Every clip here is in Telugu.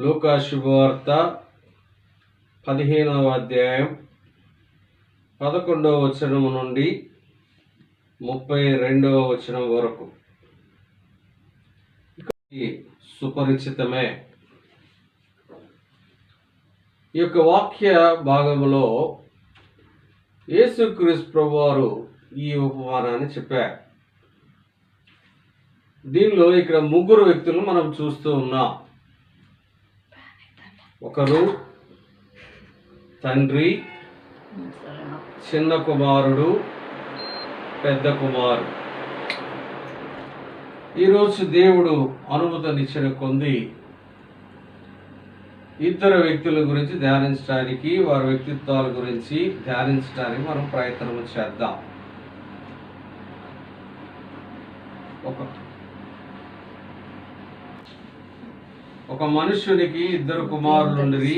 లూకా శుభవార్త 15వ అధ్యాయం 11వ వచనం నుండి 32వ వచనం వరకు. సుపరిచితమే. ఈ యొక్క వాక్య భాగంలో యేసుక్రీస్తు ప్రభువారు ఈ ఉపమానాన్ని చెప్పారు. దీనిలో ఇక్కడ ముగ్గురు వ్యక్తులు మనం చూస్తూ ఉన్నాం. ఒకరు తండ్రి, చిన్న కుమారుడు, పెద్ద కుమారుడు. ఈరోజు దేవుడు అనుమతినిచ్చిన కొంది ఇద్దరు వ్యక్తుల గురించి ధ్యానించడానికి, వారి వ్యక్తిత్వాల గురించి ధ్యానించడానికి మనం ప్రయత్నం చేద్దాం. ఒక మనుష్యునికి ఇద్దరు కుమారులుండిరి.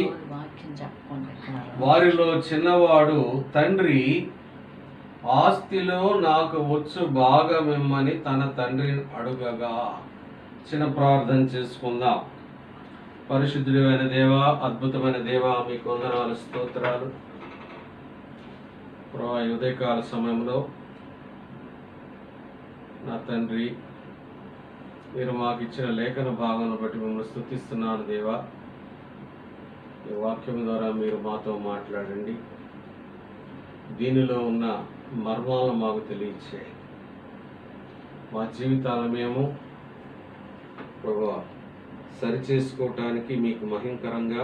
వారిలో చిన్నవాడు తండ్రి, ఆస్తిలో నాకు వచ్చు భాగమిమ్మని తన తండ్రిని అడుగగా. చిన్న ప్రార్థన చేసుకుందాం. పరిశుద్ధుడైన దేవా, అద్భుతమైన దేవా, మీకు వందనాలు, స్తోత్రాలు. ప్రభా, ఉదయకాల సమయంలో నా తండ్రి, మీరు మాకు ఇచ్చిన లేఖన భాగాన్ని బట్టి మిమ్మల్ని స్తుతిస్తున్నాను దేవా. ఈ వాక్యం ద్వారా మీరు మాతో మాట్లాడండి. దీనిలో ఉన్న మర్మాలను మాకు తెలియచేయండి. మా జీవితాలను మేము ప్రభువా సరిచేసుకోవటానికి, మీకు మహిమకరంగా,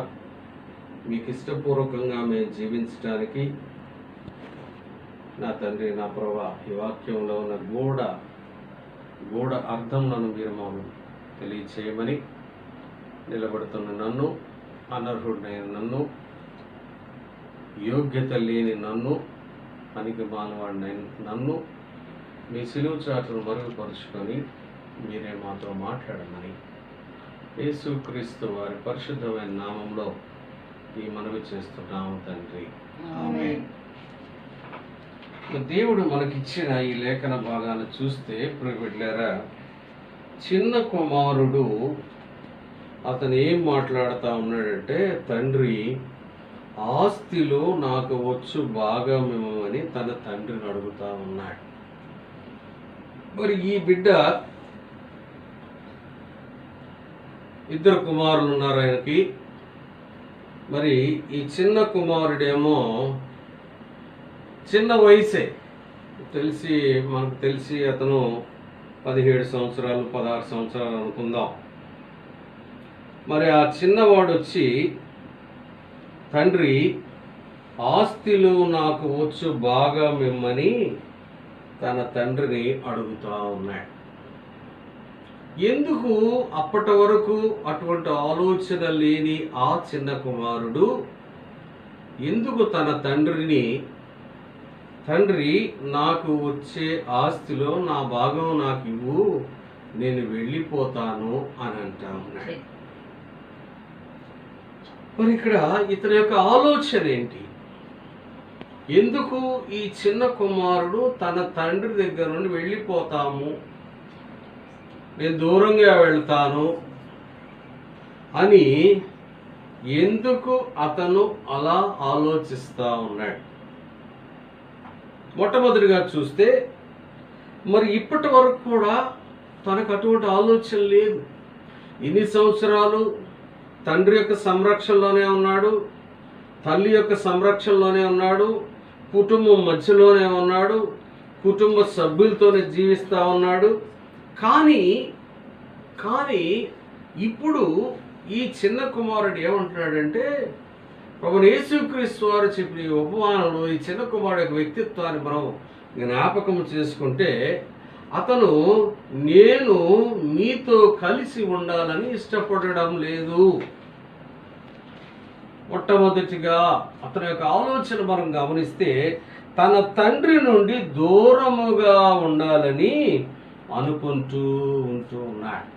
మీకు ఇష్టపూర్వకంగా మేము జీవించడానికి నా తండ్రి, నా ప్రభువా, ఈ వాక్యంలో ఉన్న గూఢ అర్థంలను మీరు మాకు తెలియచేయమని, నిలబడుతున్న నన్ను, అనర్హుడైన నన్ను, యోగ్యత లేని నన్ను, పనికి మానవాడినైన నన్ను మీ సిలువ చాటును మరుగుపరుచుకొని మీరే మాతో మాట్లాడమని యేసుక్రీస్తు వారి పరిశుద్ధమైన నామంలో ఈ మనవి చేస్తున్నాము తండ్రి, ఆమేన్. దేవుడు మనకిచ్చిన ఈ లేఖన భాగాన్ని చూస్తే ప్రియబిడ్డలారా, చిన్న కుమారుడు అతను ఏం మాట్లాడుతూ ఉన్నాడంటే, తండ్రి, ఆస్తిలో నాకు వచ్చు భాగమిమ్మని తన తండ్రిని అడుగుతా ఉన్నాడు. మరి ఈ బిడ్డ, ఇద్దరు కుమారులు ఉన్నారు ఆయనకి. మరి ఈ చిన్న కుమారుడేమో చిన్న వయసే, మనకు తెలిసి అతను 17 సంవత్సరాలు 16 సంవత్సరాలు అనుకుందాం. మరి ఆ చిన్నవాడు వచ్చి, తండ్రి, ఆస్తిలో నాకు వచ్చు భాగమిమ్మని తన తండ్రిని అడుగుతా ఉన్నాడు. ఎందుకు అప్పటి వరకు అటువంటి ఆలోచన లేని ఆ చిన్న కుమారుడు ఎందుకు తన తండ్రిని, తండ్రి, నాకు వచ్చే ఆస్తిలో నా భాగం నాకు ఇవ్వు, నేను వెళ్ళిపోతాను అని అంటా ఉన్నాడు. మరి ఇక్కడ ఇతని యొక్క ఆలోచన ఏంటి? ఎందుకు ఈ చిన్న కుమారుడు తన తండ్రి దగ్గర నుండి వెళ్ళిపోతాము, నేను దూరంగా వెళ్తాను అని ఎందుకు అతను అలా ఆలోచిస్తా ఉన్నాడు? మొట్టమొదటిగా చూస్తే, మరి ఇప్పటి వరకు కూడా తనకు అటువంటి ఆలోచన లేదు. ఇన్ని సంవత్సరాలు తండ్రి యొక్క సంరక్షణలోనే ఉన్నాడు, తల్లి యొక్క సంరక్షణలోనే ఉన్నాడు, కుటుంబం మధ్యలోనే ఉన్నాడు, కుటుంబ సభ్యులతోనే జీవిస్తూ ఉన్నాడు. కానీ ఇప్పుడు ఈ చిన్న కుమారుడు ఏమంటున్నాడంటే, ప్రభువైన యేసుక్రీస్తు వారు చెప్పిన ఈ ఉపమానంలో ఈ చిన్న కుమారుడు యొక్క వ్యక్తిత్వాన్ని మనం జ్ఞాపకం చేసుకుంటే, అతను నేను మీతో కలిసి ఉండాలని ఇష్టపడడం లేదు. మొట్టమొదటిగా అతని యొక్క ఆలోచన మనం గమనిస్తే, తన తండ్రి నుండి దూరముగా ఉండాలని అనుకుంటూ ఉన్నాడు.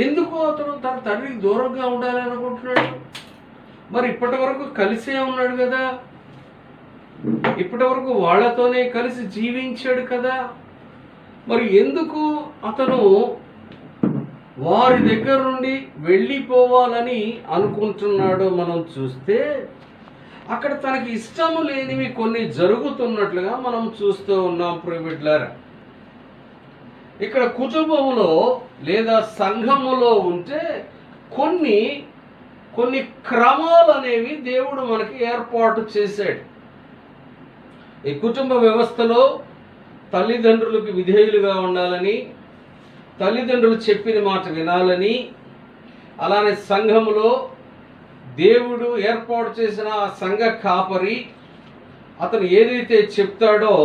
ఎందుకు అతను తన తండ్రికి దూరంగా ఉండాలని అనుకుంటున్నాడు? మరి ఇప్పటి వరకు కలిసే ఉన్నాడు కదా, ఇప్పటి వరకు వాళ్ళతోనే కలిసి జీవించాడు కదా. మరి ఎందుకు అతను వారి దగ్గర నుండి వెళ్ళిపోవాలని అనుకుంటున్నాడో మనం చూస్తే అక్కడ తనకి ఇష్టము లేనివి కొన్ని జరుగుతున్నట్లుగా మనం చూస్తూ ఉన్నాం ప్రియబిడ్డలారా. ఇక్కడ కుటుంబంలో లేదా సంఘములో ఉంటే కొన్ని క్రమాలు అనేవి దేవుడు మనకి ఏర్పాటు చేశాడు. ఈ కుటుంబ వ్యవస్థలో తల్లిదండ్రులకు విధేయులుగా ఉండాలని, తల్లిదండ్రులు చెప్పిన మాట వినాలని, అలానే సంఘములో దేవుడు ఏర్పాటు చేసిన ఆ సంఘ కాపరి అతను ఏదైతే చెప్తాడో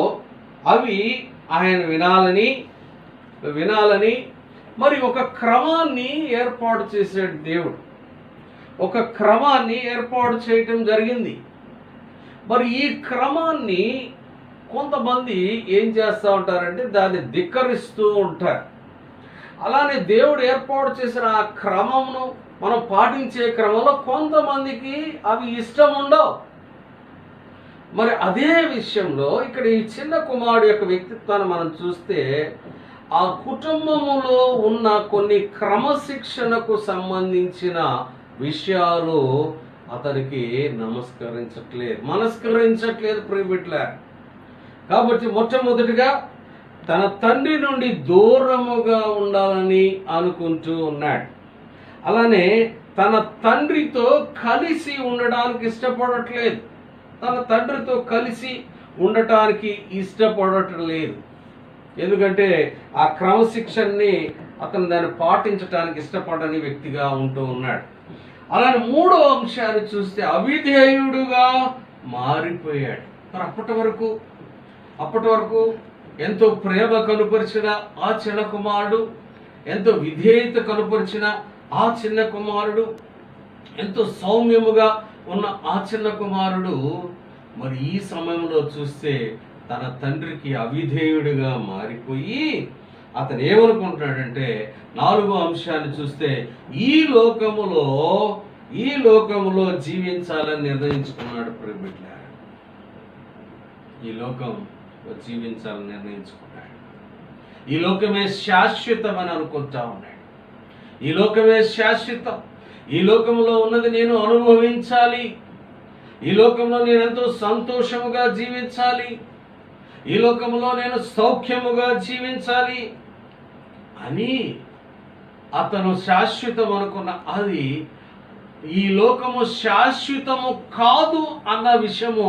అవి ఆయన వినాలని మరి ఒక క్రమాన్ని ఏర్పాటు చేశాడు దేవుడు. ఒక క్రమాన్ని ఏర్పాటు చేయటం జరిగింది. మరి ఈ క్రమాన్ని కొంతమంది ఏం చేస్తూ ఉంటారంటే దాన్ని ధిక్కరిస్తూ ఉంటారు. అలానే దేవుడు ఏర్పాటు చేసిన ఆ క్రమమును మనం పాటించే క్రమంలో కొంతమందికి అవి ఇష్టం ఉండవు. మరి అదే విషయంలో ఇక్కడ ఈ చిన్న కుమారుడు యొక్క వ్యక్తిత్వాన్ని మనం చూస్తే ఆ కుటుంబములో ఉన్న కొన్ని క్రమశిక్షణకు సంబంధించిన విషయాలు అతనికి మనస్కరించట్లేదు ప్రియబిడ్డలారా. కాబట్టి మొట్టమొదటిగా తన తండ్రి నుండి దూరముగా ఉండాలని అనుకుంటూ ఉన్నాడు. అలానే తన తండ్రితో కలిసి ఉండడానికి ఇష్టపడట్లేదు. తన తండ్రితో కలిసి ఉండటానికి ఇష్టపడట్లేదు. ఎందుకంటే ఆ క్రమశిక్షణని అతను దాన్ని పాటించడానికి ఇష్టపడని వ్యక్తిగా ఉంటూ ఉన్నాడు. అలానే మూడో అంశాన్ని చూస్తే అవిధేయుడుగా మారిపోయాడు. మరి అప్పటి వరకు ఎంతో ప్రేమ కనుపరిచిన ఆ చిన్న కుమారుడు, ఎంతో విధేయత కనుపరిచిన ఆ చిన్న కుమారుడు, ఎంతో సౌమ్యముగా ఉన్న ఆ చిన్న కుమారుడు మరి ఈ సమయంలో చూస్తే తన తండ్రికి అవిధేయుడిగా మారిపోయి అతను ఏమనుకుంటున్నాడంటే నాలుగో అంశాన్ని చూస్తే ఈ లోకములో జీవించాలని నిర్ణయించుకున్నాడు ప్రియబిడ్డలారా. ఈ లోకంలో జీవించాలని నిర్ణయించుకున్నాడు. ఈ లోకమే శాశ్వతం అని అనుకుంటా ఉన్నాడు. ఈ లోకమే శాశ్వతం. ఈ లోకంలో ఉన్నది నేను అనుభవించాలి. ఈ లోకంలో నేను ఎంతో సంతోషముగా జీవించాలి. ఈ లోకంలో నేను సౌఖ్యముగా జీవించాలి అని అతను శాశ్వతం అనుకున్న అది ఈ లోకము శాశ్వతము కాదు అన్న విషయము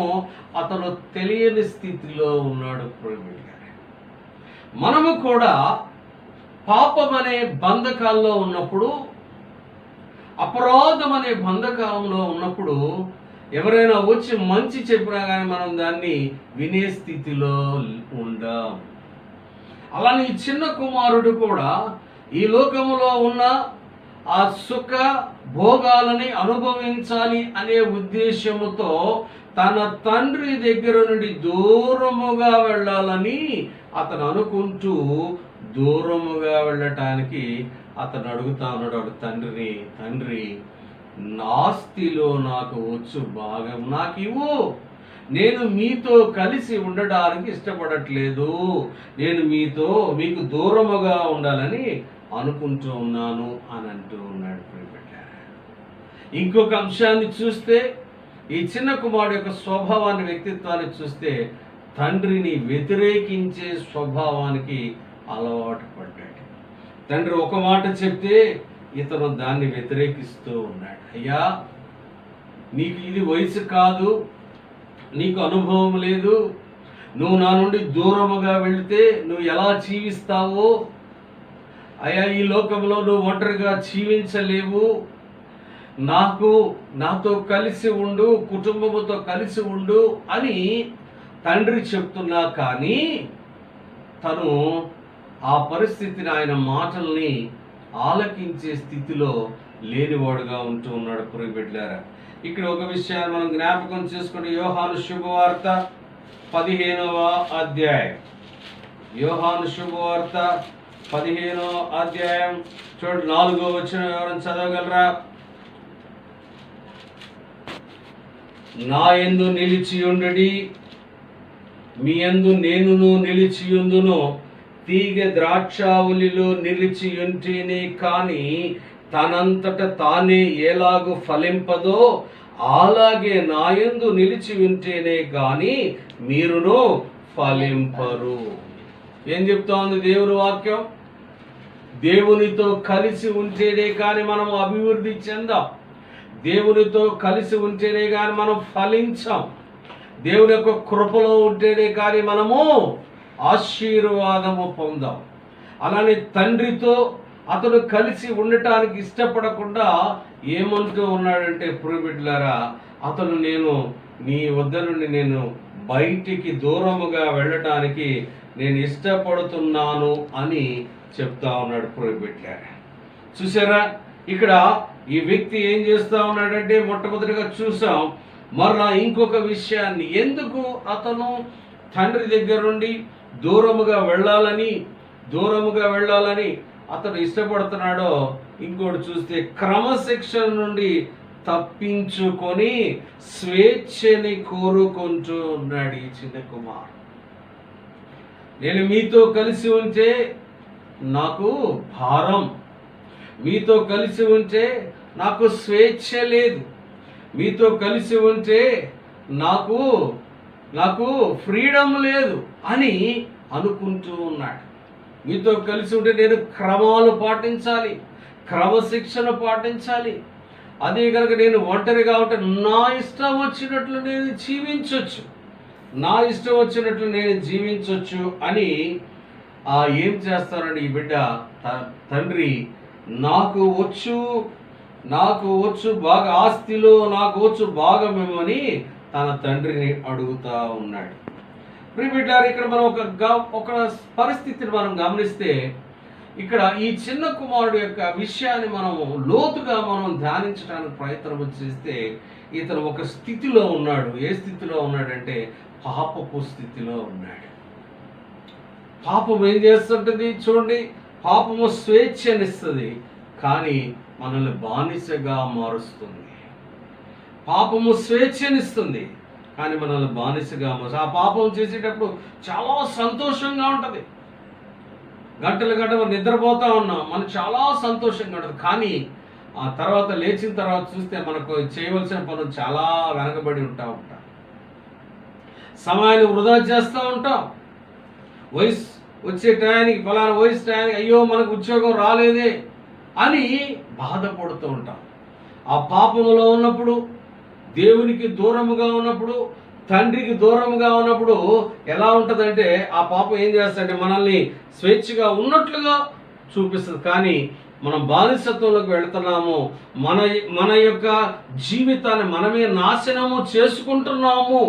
అతను తెలియని స్థితిలో ఉన్నాడు. మనము కూడా పాపం అనే బంధకాల్లో ఉన్నప్పుడు, అపరాధం అనే బంధకాలంలో ఉన్నప్పుడు ఎవరైనా వచ్చి మంచి చెప్పినా కానీ మనం దాన్ని వినే స్థితిలో ఉండం. అలానే ఈ చిన్న కుమారుడు కూడా ఈ లోకములో ఉన్న ఆ సుఖ భోగాలని అనుభవించాలి అనే ఉద్దేశముతో తన తండ్రి దగ్గర నుండి దూరముగా వెళ్ళాలని అతను అనుకుంటూ దూరముగా వెళ్ళటానికి అతను అడుగుతా ఉన్నాడు తండ్రిని, తండ్రి నాస్తిలో నాకు వచ్చు భాగం నాకు ఇవ్వు. నేను మీతో కలిసి ఉండడానికి ఇష్టపడట్లేదు. నేను మీకు దూరముగా ఉండాలని అనుకుంటూ ఉన్నాను అని అంటూ ఉన్నాడు. ఇంకొక అంశాన్ని చూస్తే ఈ చిన్న కుమారుడు యొక్క స్వభావాన్ని, వ్యక్తిత్వాన్ని చూస్తే తండ్రిని వ్యతిరేకించే స్వభావానికి అలవాటు పడ్డాడు. తండ్రి ఒక మాట చెప్తే ఇతను దాన్ని వ్యతిరేకిస్తూ ఉన్నాడు. అయ్యా, నీకు ఇది వయసు కాదు, నీకు అనుభవం లేదు, నువ్వు నా నుండి దూరముగా వెళితే నువ్వు ఎలా జీవిస్తావో, అయ్యా ఈ లోకంలో నువ్వు ఒంటరిగా జీవించలేవు, నాతో కలిసి ఉండు, కుటుంబముతో కలిసి ఉండు అని తండ్రి చెప్తున్నా కానీ తను ఆ పరిస్థితిని, ఆయన మాటల్ని ఆలకించే స్థితిలో లేనివాడుగా ఉంటూ ఉన్నాడు. ప్రియబిడ్డలారా, ఇక్కడ ఒక విషయాన్ని మనం జ్ఞాపకం చేసుకుంటే యోహాను శుభవార్త 15వ అధ్యాయం. యోహాను శుభవార్త 15వ అధ్యాయం చూడండి, 4వ వచనం ఎవరైనా చదవగలరా? నా యందు నిలిచియుండుడి, మీ యందు నేనును నిలిచియుందును, తీగ ద్రాక్షావళిలో నిలిచి ఉంటేనే కాని తనంతట తానే ఎలాగూ ఫలింపదో అలాగే నాయందు నిలిచి ఉంటేనే గాని మీరును ఫలింపరు. ఏం చెప్తా ఉంది దేవుని వాక్యం? దేవునితో కలిసి ఉంటేనే కానీ మనం అభివృద్ధి చెందాం. దేవునితో కలిసి ఉంటేనే కానీ మనం ఫలించాం. దేవుని యొక్క కృపలో ఉంటేనే కానీ మనము ఆశీర్వాదము పొందాం. అలానే తండ్రితో అతను కలిసి ఉండటానికి ఇష్టపడకుండా ఏమంటూ ఉన్నాడంటే, ప్రియబిడ్డలారా, అతను నేను నీ వద్ద నుండి నేను బయటికి దూరముగా వెళ్ళటానికి నేను ఇష్టపడుతున్నాను అని చెప్తా ఉన్నాడు. ప్రియబిడ్డలారా, చూసారా ఇక్కడ ఈ వ్యక్తి ఏం చేస్తా ఉన్నాడంటే, మొట్టమొదటిగా చూసాం. మరలా ఇంకొక విషయాన్ని, ఎందుకు అతను తండ్రి దగ్గర నుండి దూరముగా వెళ్ళాలని అతను ఇష్టపడుతున్నాడో ఇంకోటి చూస్తే, క్రమశిక్షణ నుండి తప్పించుకొని స్వేచ్ఛని కోరుకుంటూ ఉన్నాడు ఈ చిన్న కుమారుడు. నేను మీతో కలిసి ఉంటే నాకు భారం, మీతో కలిసి ఉంటే నాకు స్వేచ్ఛ లేదు, మీతో కలిసి ఉంటే నాకు ఫ్రీడమ్ లేదు అని అనుకుంటూ ఉన్నాడు. మీతో కలిసి ఉంటే నేను క్రమాలు పాటించాలి, క్రమశిక్షణ పాటించాలి. అదే కనుక నేను ఒంటరిగా ఉంటే నా ఇష్టం వచ్చినట్లు నేను జీవించవచ్చు అని ఏం చేస్తానండి ఈ బిడ్డ తండ్రి, నాకు వచ్చు బాగా ఆస్తిలో నాకు వచ్చు భాగమేమని తన తండ్రిని అడుగుతా ఉన్నాడు. ప్రియబిడ్డారు, ఇక్కడ మనం ఒక పరిస్థితిని మనం గమనిస్తే, ఇక్కడ ఈ చిన్న కుమారుడు యొక్క విషయాన్ని మనం లోతుగా మనం ధ్యానించడానికి ప్రయత్నం చేస్తే, ఇతను ఒక స్థితిలో ఉన్నాడు. ఏ స్థితిలో ఉన్నాడంటే పాపపు స్థితిలో ఉన్నాడు. పాపం ఏం చేస్తుంటుంది చూడండి, పాపము స్వేచ్ఛనిస్తుంది కానీ మనల్ని బానిసగా మారుస్తుంది. పాపము స్వేచ్ఛనిస్తుంది కానీ మనల్ని బానిసగా మారుస్తుంది. ఆ పాపం చేసేటప్పుడు చాలా సంతోషంగా ఉంటుంది. గంటలు నిద్రపోతా ఉన్నాం, మనకు చాలా సంతోషంగా ఉంటుంది. కానీ ఆ తర్వాత లేచిన తర్వాత చూస్తే మనకు చేయవలసిన పనులు చాలా వెనకబడి ఉంటాం. సమయాన్ని వృధా చేస్తూ ఉంటాం. వయసు వచ్చే టయానికి, ఫలానా వయసు టయానికి అయ్యో మనకు ఉద్యోగం రాలేదే అని బాధపడుతూ ఉంటాం. ఆ పాపములో ఉన్నప్పుడు, దేవునికి దూరముగా ఉన్నప్పుడు, తండ్రికి దూరముగా ఉన్నప్పుడు ఎలా ఉంటుందంటే, ఆ పాపం ఏం చేస్తుందంటే మనల్ని స్వేచ్ఛగా ఉన్నట్లుగా చూపిస్తుంది. కానీ మనం బానిసత్వంలోకి వెళుతున్నాము, మన యొక్క జీవితాన్ని మనమే నాశనము చేసుకుంటున్నాము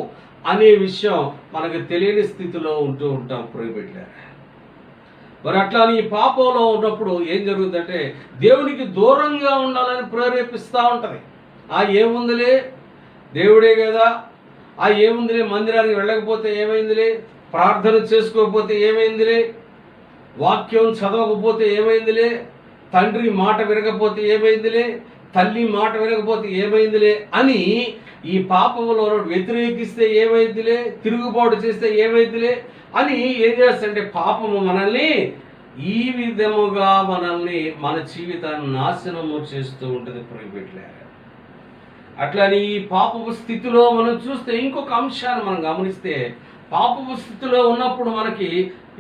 అనే విషయం మనకు తెలియని స్థితిలో ఉంటూ ఉంటాం. ప్రియబిడ్డలారా, మరి అట్లా ఈ పాపంలో ఉన్నప్పుడు ఏం జరుగుతుందంటే దేవునికి దూరంగా ఉండాలని ప్రేరేపిస్తూ ఉంటుంది. ఏముందిలే, దేవుడే కదా, ఏముందిలే, మందిరానికి వెళ్ళకపోతే ఏమైందిలే, ప్రార్థన చేసుకోకపోతే ఏమైందిలే, వాక్యం చదవకపోతే ఏమైందిలే, తండ్రి మాట వినకపోతే ఏమైందిలే, తల్లి మాట వినకపోతే ఏమైందిలే అని ఈ పాపంలో వ్యతిరేకిస్తే ఏమైందిలే, తిరుగుబాటు చేస్తే ఏమైందిలే అని ఏం చేస్తుంటే పాపము మనల్ని ఈ విధముగా మన జీవితాన్ని నాశనము చేస్తూ ఉంటుంది. ప్రియబిడ్డలారా, అట్లని ఈ పాపపు స్థితిలో మనం చూస్తే ఇంకొక అంశాన్ని మనం గమనిస్తే, పాపపు స్థితిలో ఉన్నప్పుడు మనకి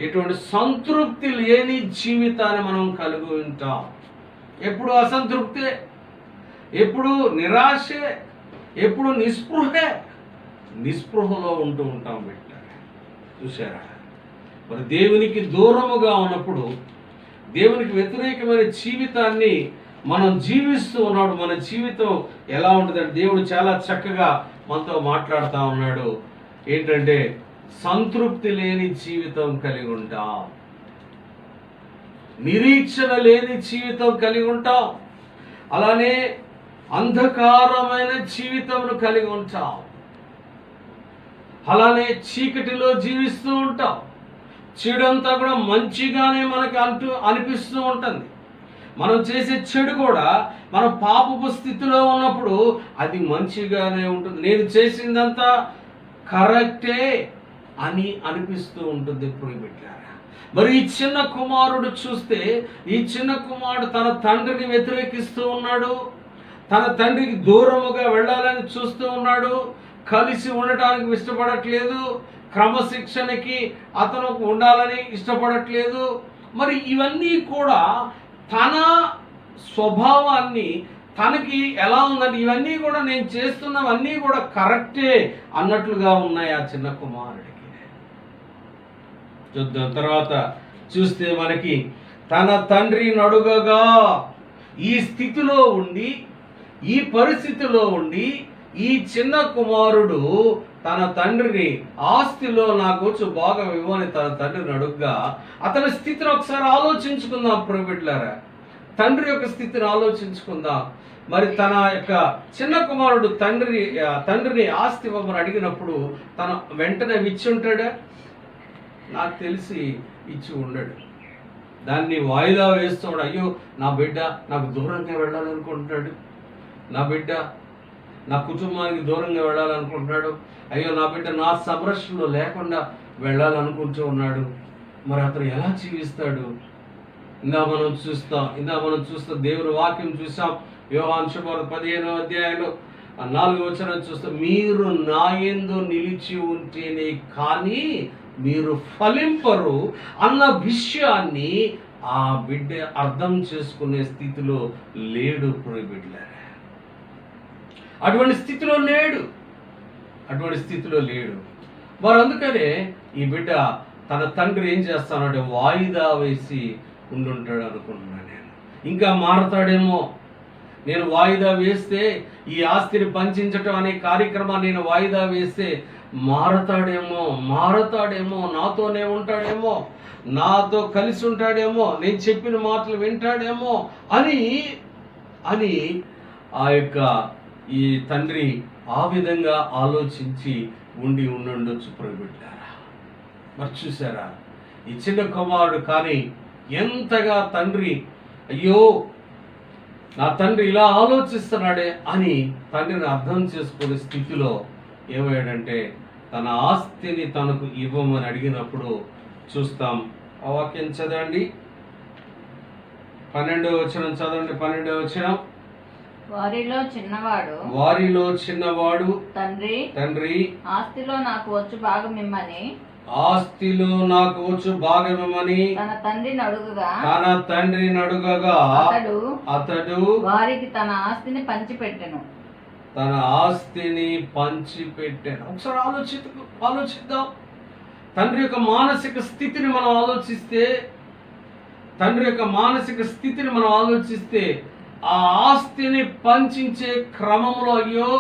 ఎటువంటి సంతృప్తి లేని జీవితాన్ని మనం కలిగి ఉంటాం. ఎప్పుడు అసంతృప్తే, ఎప్పుడు నిరాశే, ఎప్పుడు నిస్పృహలో ఉంటూ ఉంటాం. బిడ్డ చూసారా, మరి దేవునికి దూరముగా ఉన్నప్పుడు, దేవునికి వ్యతిరేకమైన జీవితాన్ని మనం జీవిస్తూ ఉన్నాడు. మన జీవితం ఎలా ఉంటుందంటే దేవుడు చాలా చక్కగా మనతో మాట్లాడుతూ ఉన్నాడు. ఏంటంటే సంతృప్తి లేని జీవితం కలిగి ఉంటాం, నిరీక్షణ లేని జీవితం కలిగి ఉంటాం, అలానే అంధకారమైన జీవితంను కలిగి ఉంటాం, అలానే చీకటిలో జీవిస్తూ ఉంటాం. చెడంతా కూడా మంచిగానే మనకి అనిపిస్తూ ఉంటుంది. మనం చేసే చెడు కూడా మనం పాపపు స్థితిలో ఉన్నప్పుడు అది మంచిగానే ఉంటుంది. నేను చేసిందంతా కరెక్టే అని అనిపిస్తూ ఉంటుంది. ప్రియబిడ్డలారా, మరి ఈ చిన్న కుమారుడు చూస్తే, ఈ చిన్న కుమారుడు తన తండ్రిని వ్యతిరేకిస్తూ ఉన్నాడు, తన తండ్రికి దూరముగా వెళ్ళాలని చూస్తూ ఉన్నాడు, కలిసి ఉండటానికి ఇష్టపడట్లేదు, క్రమశిక్షణకి అతను ఉండాలని ఇష్టపడట్లేదు. మరి ఇవన్నీ కూడా తన స్వభావాన్ని, తనకి ఎలా ఉందంటే ఇవన్నీ కూడా నేను చేస్తున్నవన్నీ కూడా కరెక్టే అన్నట్లుగా ఉన్నాయి ఆ చిన్న కుమారుడికి. చూద్దాం తర్వాత చూస్తే మనకి తన తండ్రి నడుగగా, ఈ స్థితిలో ఉండి, ఈ పరిస్థితిలో ఉండి ఈ చిన్న కుమారుడు తన తండ్రిని ఆస్తిలో నాకు భాగం ఇవ్వని తన తండ్రిని అడుగ్గా, అతని స్థితిని ఒకసారి ఆలోచించుకుందాం ప్రియబిడ్డలారా. తండ్రి యొక్క స్థితిని ఆలోచించుకుందాం. మరి తన యొక్క చిన్న కుమారుడు తండ్రిని ఆస్తి ఇవ్వమని అడిగినప్పుడు తన వెంటనే ఇచ్చి ఉంటాడా? నాకు తెలిసి ఇచ్చి ఉండడు. దాన్ని వాయిదా వేస్తాడు. అయ్యో నా బిడ్డ నాకు దూరంగా వెళ్ళాలనుకుంటున్నాడు, నా బిడ్డ నా కుటుంబానికి దూరంగా వెళ్ళాలనుకుంటున్నాడు, అయ్యో నా బిడ్డ నా సంరక్షణలో లేకుండా వెళ్ళాలనుకుంటూ ఉన్నాడు. మరి అతను ఎలా జీవిస్తాడు? ఇందా మనం చూస్తాం దేవుని వాక్యం చూసాం. యోహాను శుభవార్త 15వ అధ్యాయంలో 4వ వచనం చూస్తాం. మీరు నా యందు నిలిచి ఉంటేనే కానీ మీరు ఫలింపరు అన్న విషయాన్ని ఆ బిడ్డ అర్థం చేసుకునే స్థితిలో లేడు ప్రియబిడ్డలారా. అటువంటి స్థితిలో లేడు. మరి అందుకనే ఈ బిడ్డ తన తండ్రి ఏం చేస్తానంటే వాయిదా వేసి ఉండుంటాడు అనుకుంటున్నాను నేను. ఇంకా మారతాడేమో, నేను వాయిదా వేస్తే ఈ ఆస్తిని పంచించటం అనే కార్యక్రమాన్ని నేను వాయిదా వేస్తే మారతాడేమో, నాతోనే ఉంటాడేమో, నాతో కలిసి ఉంటాడేమో, నేను చెప్పిన మాటలు వింటాడేమో అని ఆ యొక్క ఈ తండ్రి ఆ విధంగా ఆలోచించి ఉండొచ్చు ప్రియబిడ్డలారా. మరి చూసారా ఈ చిన్న కుమారుడు కానీ ఎంతగా తండ్రి, అయ్యో నా తండ్రి ఇలా ఆలోచిస్తున్నాడే అని తండ్రిని అర్థం చేసుకునే స్థితిలో ఏమయ్యాడంటే తన ఆస్తిని తనకు ఇవ్వమని అడిగినప్పుడు చూస్తాం. ఆ వాక్యం చదవండి, 12వ వచనం చదవండి. 12వ వచనం. వారిలో చిన్నవాడు తండ్రి ఆస్తిలో నాకు వచ్చు భాగమిమ్మని తన తండ్రిని అడుగగా అతడు వారికి తన ఆస్తిని పంచిపెట్టెను. ఒకసారి ఆలోచిద్దాం. తండ్రి యొక్క మానసిక స్థితిని మనం ఆలోచిస్తే ఆ ఆస్తిని పంచించే క్రమంలో అయ్యో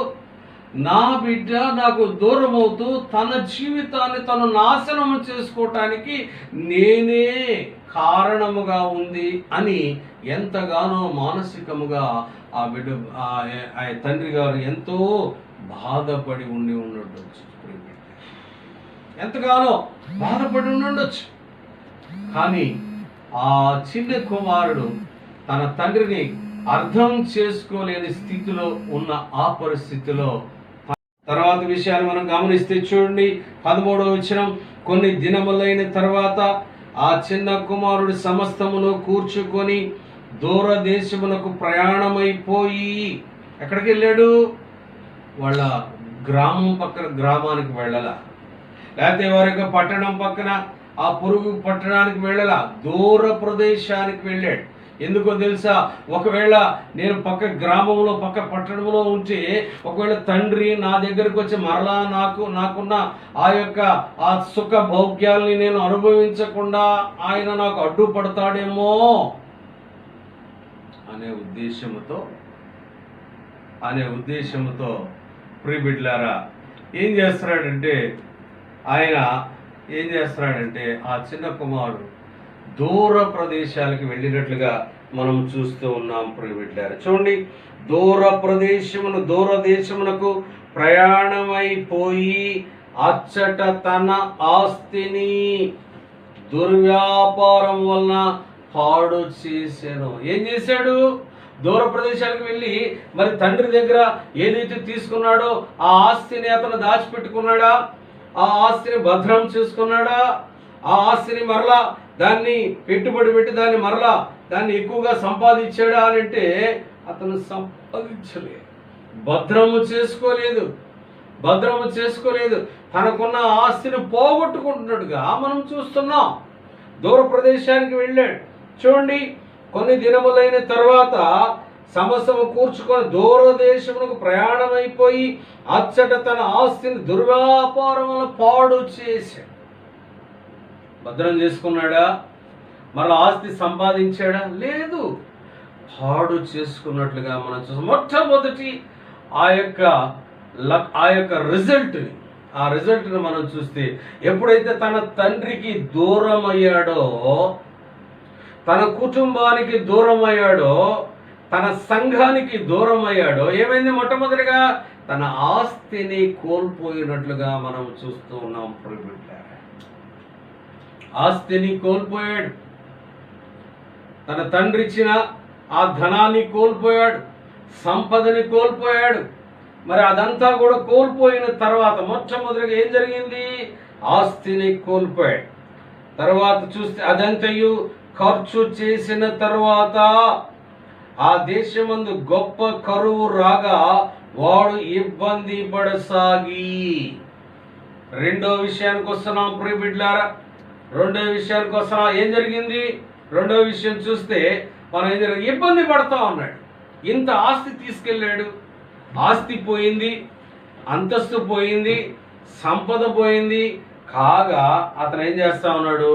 నా బిడ్డ నాకు దూరం అవుతూ తన జీవితాన్ని తను నాశనం చేసుకోవటానికి నేనే కారణముగా ఉంది అని ఎంతగానో మానసికముగా ఆ బిడ్డ ఆ తండ్రి గారు ఎంతో బాధపడి ఉండొచ్చు. ఎంతగానో బాధపడి ఉండొచ్చు. కానీ ఆ చిన్న కుమారుడు తన తండ్రిని అర్థం చేసుకోలేని స్థితిలో ఉన్న ఆ పరిస్థితిలో తర్వాత విషయాన్ని మనం గమనిస్తే చూడండి 13వ వచనం. కొన్ని దినములైన తర్వాత ఆ చిన్న కుమారుడు సమస్తమును కూర్చుకొని దూరదేశమునకు ప్రయాణమైపోయి ఎక్కడికి వెళ్ళాడు? వాళ్ళ గ్రామం పక్కన గ్రామానికి వెళ్ళాల, లేకపోతే వారి యొక్క పట్టణం పక్కన ఆ పొరుగు పట్టణానికి వెళ్ళాల, దూర ప్రదేశానికి వెళ్ళాడు. ఎందుకో తెలుసా? ఒకవేళ నేను పక్క గ్రామంలో పక్క పట్టణంలో ఉంటే ఒకవేళ తండ్రి నా దగ్గరకు వచ్చి మరలా నాకున్న ఆ యొక్క ఆ సుఖ భోగ్యాల్ని నేను అనుభవించకుండా ఆయన నాకు అడ్డుపడతాడేమో అనే ఉద్దేశంతో ప్రియబిడ్డలారా ఏం చేస్తున్నాడంటే ఆ చిన్న కుమారుడు దూర ప్రదేశాలకు వెళ్ళినట్లుగా మనం చూస్తూ ఉన్నాం ప్రియబిడ్డలారా. చూడండి, దూరదేశమునకు ప్రయాణమైపోయి అచ్చట తన ఆస్తిని దుర్వ్యాపారం వలన పాడు చేశాను. ఏం చేశాడు? దూర ప్రదేశాలకు వెళ్ళి మరి తండ్రి దగ్గర ఏదైతే తీసుకున్నాడో ఆ ఆస్తిని అతను దాచిపెట్టుకున్నాడా? ఆ ఆస్తిని భద్రం చేసుకున్నాడా? ఆ ఆస్తిని మరలా దాన్ని పెట్టుబడి పెట్టి దాన్ని మరలా దాన్ని ఎక్కువగా సంపాదించాడా అని అంటే అతను సంపాదించలేదు, భద్రము చేసుకోలేదు. తనకున్న ఆస్తిని పోగొట్టుకుంటున్నాడుగా మనం చూస్తున్నాం. దూర ప్రదేశానికి వెళ్ళాడు. చూడండి, కొన్ని దినములైన తర్వాత సమస్తము కూర్చుకొని దూరదేశమునకు ప్రయాణమైపోయి అచ్చట తన ఆస్తిని దుర్వ్యాపారముల పాడు చేశాడు. భద్రం చేసుకున్నాడా? మరలా ఆస్తి సంపాదించాడా? లేదు, పాడు చేసుకున్నట్లుగా మనం చూస్తాం. మొట్టమొదటి ఆ యొక్క రిజల్ట్ని మనం చూస్తే, ఎప్పుడైతే తన తండ్రికి దూరం అయ్యాడో, తన కుటుంబానికి దూరం అయ్యాడో, తన సంఘానికి దూరం అయ్యాడో, ఏమైంది? మొట్టమొదటిగా తన ఆస్తిని కోల్పోయినట్లుగా మనం చూస్తూ ఉన్నాం. ఆస్తిని కోల్పోయాడు, తన తండ్రి ఇచ్చిన ఆ ధనాన్ని కోల్పోయాడు, సంపదని కోల్పోయాడు. మరి అదంతా కూడా కోల్పోయిన తర్వాత మొట్టమొదటిగా ఏం జరిగింది? ఆస్తిని కోల్పోయాడు. తర్వాత చూస్తే అదంతయు ఖర్చు చేసిన తర్వాత ఆ దేశమందు గొప్ప కరువు రాగా వాడు ఇబ్బంది పడసాగి. రెండో విషయానికి వస్తున్నాం ప్రియబిడ్డలారా. ఏం జరిగింది? రెండో విషయం చూస్తే మనం ఏం జరిగింది? ఇబ్బంది పడతా ఉన్నాడు. ఇంత ఆస్తి తీసుకెళ్ళాడు, ఆస్తి పోయింది, అంతస్తు పోయింది, సంపద పోయింది. కాగా అతను ఏం చేస్తా ఉన్నాడు?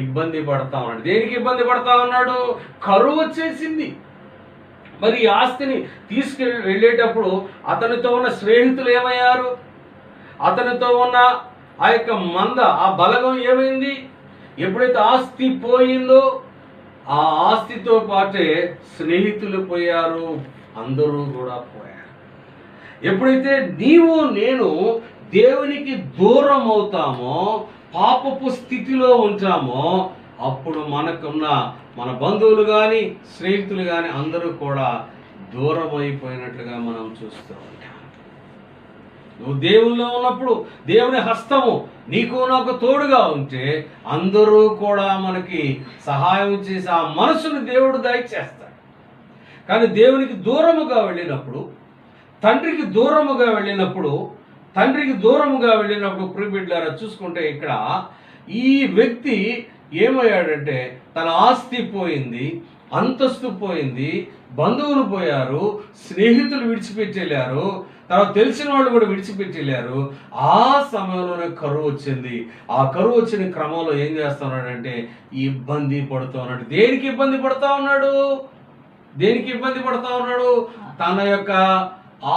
ఇబ్బంది పడతా ఉన్నాడు. దేనికి ఇబ్బంది పడతా ఉన్నాడు? కరువు వచ్చేసింది. మరి ఈ ఆస్తిని వెళ్ళేటప్పుడు అతనితో ఉన్న స్నేహితులు ఏమయ్యారు? అతనితో ఉన్న ఆ యొక్క మంద, ఆ బలగం ఏమైంది? ఎప్పుడైతే ఆస్తి పోయిందో ఆ ఆస్తితో పాటే స్నేహితులు పోయారు, అందరూ కూడా పోయారు. ఎప్పుడైతే నీవు నేను దేవునికి దూరం అవుతామో, పాపపు స్థితిలో ఉంటామో, అప్పుడు మనకున్న మన బంధువులు కానీ స్నేహితులు కానీ అందరూ కూడా దూరం అయిపోయినట్లుగా మనం చూస్తూ ఉంటాం. నువ్వు దేవుల్లో ఉన్నప్పుడు దేవుని హస్తము నీకు నాకు తోడుగా ఉంటే అందరూ కూడా మనకి సహాయం చేసి ఆ మనసును దేవుడు దయచేస్తాడు. కానీ దేవునికి దూరముగా వెళ్ళినప్పుడు, తండ్రికి దూరముగా వెళ్ళినప్పుడు ప్రియబిడ్డలారా చూసుకుంటే ఇక్కడ ఈ వ్యక్తి ఏమయ్యాడంటే తన ఆస్తి పోయింది, అంతస్తు పోయింది, బంధువులు పోయారు, స్నేహితులు విడిచిపెట్టేళ్ళారు, తర్వాత తెలిసిన వాళ్ళు కూడా విడిచిపెట్టేళ్ళారు. ఆ సమయంలోనే కరువు వచ్చింది. ఆ కరువు వచ్చిన క్రమంలో ఏం చేస్తున్నాడంటే ఇబ్బంది పడుతూ ఉన్నాడు. దేనికి ఇబ్బంది పడుతూ ఉన్నాడు? తన యొక్క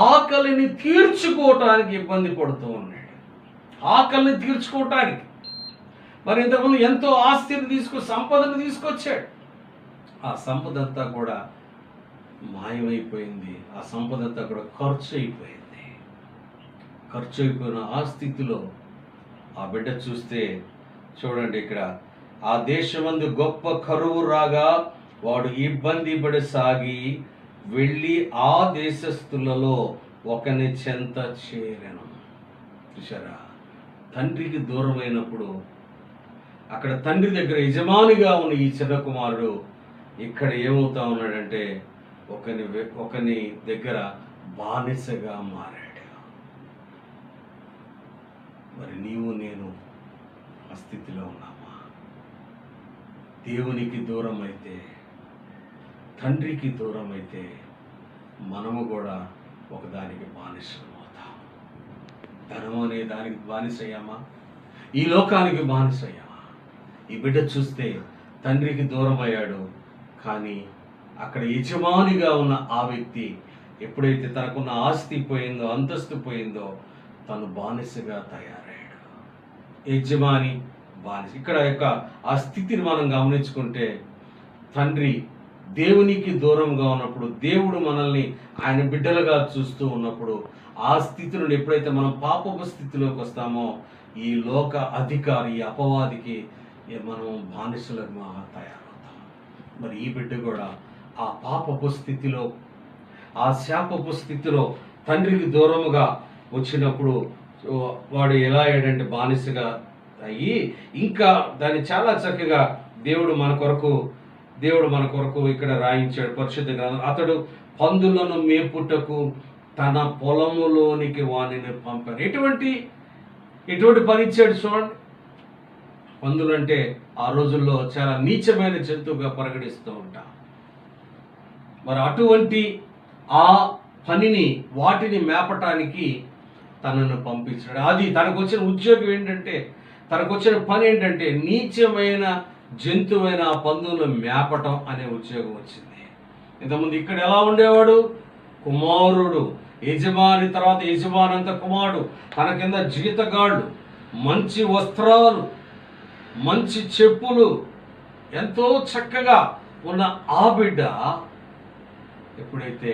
ఆకలిని తీర్చుకోవటానికి ఇబ్బంది పడుతూ ఉన్నాడు. ఆకలిని తీర్చుకోవటానికి. మరి ఇంతకుముందు ఎంతో ఆస్తిని సంపదను తీసుకొచ్చాడు. ఆ సంపద అంతా కూడా మాయమైపోయింది. ఆ సంపద అంతా కూడా ఖర్చు అయిపోయిన ఆ స్థితిలో ఆ బిడ్డ చూస్తే చూడండి, ఇక్కడ ఆ దేశమందు గొప్ప కరువు రాగా వాడు ఇబ్బంది పడసాగి వెళ్ళి ఆ దేశస్థులలో ఒకని చెంత చేరెను. చూసారా, తండ్రికి దూరమైనప్పుడు అక్కడ తండ్రి దగ్గర యజమానిగా ఉన్న ఈ చిన్న కుమారుడు ఇక్కడ ఏమవుతా ఉన్నాడంటే ఒకని దగ్గర బానిసగా మారాడు. మరి నీవు నేను ఆ స్థితిలో ఉన్నామా? దేవునికి దూరం అయితే, తండ్రికి దూరం అయితే మనము కూడా ఒకదానికి బానిసలు అవుతాం. ధనము అనే దానికి బానిసయ్యామా? ఈ లోకానికి బానిసయ్యామా? ఈ బిడ్డ చూస్తే తండ్రికి దూరం అయ్యాడు, కానీ అక్కడ యజమానిగా ఉన్న ఆ వ్యక్తి ఎప్పుడైతే తనకున్న ఆస్తి పోయిందో, అంతస్తు పోయిందో, తను బానిసగా తయారయ్యాడు. యజమాని బానిస. ఇక్కడ యొక్క ఆ స్థితిని మనం గమనించుకుంటే, తండ్రి దేవునికి దూరంగా ఉన్నప్పుడు, దేవుడు మనల్ని ఆయన బిడ్డలుగా చూస్తూ ఉన్నప్పుడు, ఆ స్థితి నుండి ఎప్పుడైతే మనం పాపపు స్థితిలోకి వస్తామో, ఈ లోక అధికారి, ఈ అపవాదికి మనం బానిసలుగా తయారవుతాం. మరి ఈ బిడ్డ కూడా ఆ పాపపు స్థితిలో, ఆ శాపపు స్థితిలో తండ్రికి దూరముగా వచ్చినప్పుడు వాడు ఎలా అయ్యాడంటే బానిసగా అయ్యి, ఇంకా దాన్ని చాలా చక్కగా దేవుడు మన కొరకు ఇక్కడ రాయించాడు పరిశుద్ధ గ్రంథం. అతడు పందులను మేపుటకు తన పొలములోనికి వానిని పంపాడు. ఎటువంటి పని ఇచ్చాడు చూడండి. పందులు అంటే ఆ రోజుల్లో చాలా నీచమైన జంతువుగా పరిగణిస్తూ ఉంటాం. మరి అటువంటి ఆ పనిని వాటిని మేపటానికి తనను పంపించాడు. అది తనకు వచ్చిన ఉద్యోగం ఏంటంటే, తనకు వచ్చిన పని ఏంటంటే నీచమైన జంతువైన ఆ పందులను మేపటం అనే ఉద్యోగం వచ్చింది. ఇంతకుముందు ఇక్కడ ఎలా ఉండేవాడు? కుమారుడు, యజమాని తర్వాత యజమానంత కుమారుడు, తన కింద జీతగాళ్ళు, మంచి వస్త్రాలు, మంచి చెప్పులు, ఎంతో చక్కగా ఉన్న ఆ బిడ్డ ఎప్పుడైతే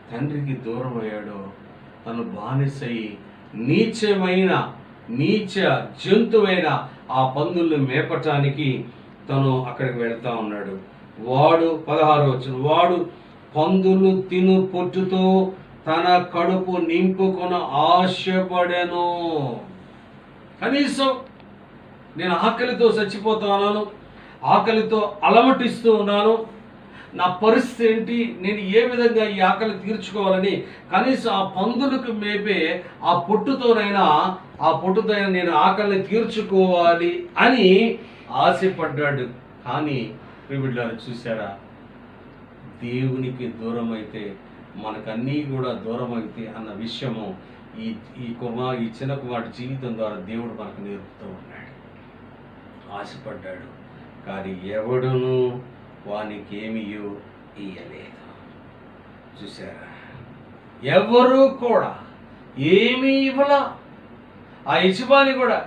తండ్రికి దూరం అయ్యాడో తను బానిసయి నీచ జంతువైన ఆ పందుల్ని మేపటానికి తను అక్కడికి వెళ్తా ఉన్నాడు. వాడు 16వ వచనం, వాడు పందులు తిను పొట్టుతో తన కడుపు నింపుకొన ఆశపడెను. కనీసం నేను ఆకలితో చచ్చిపోతున్నాను, ఆకలితో అలమటిస్తూ ఉన్నాను, నా పరిస్థితి ఏంటి, నేను ఏ విధంగా ఈ ఆకలి తీర్చుకోవాలని కనీసం ఆ పందులకు మేపే ఆ పొట్టుతోనైనా నేను ఆకలిని తీర్చుకోవాలి అని ఆశపడ్డాడు. కానీ ప్రియులారా చూసారా, దేవునికి దూరం అయితే మనకన్నీ కూడా దూరం అయితే అన్న విషయము ఈ చిన్న కుమారుడి జీవితం ద్వారా దేవుడు మనకు నేర్పుతూ ఉన్నాడు. ఆశపడ్డాడు కానీ ఎవడును వానికి ఏమీయో ఇయ్యలేదు. చూసారా, ఎవరు కూడా ఏమీ ఇవ్వల. ఆ యజమాని కూడా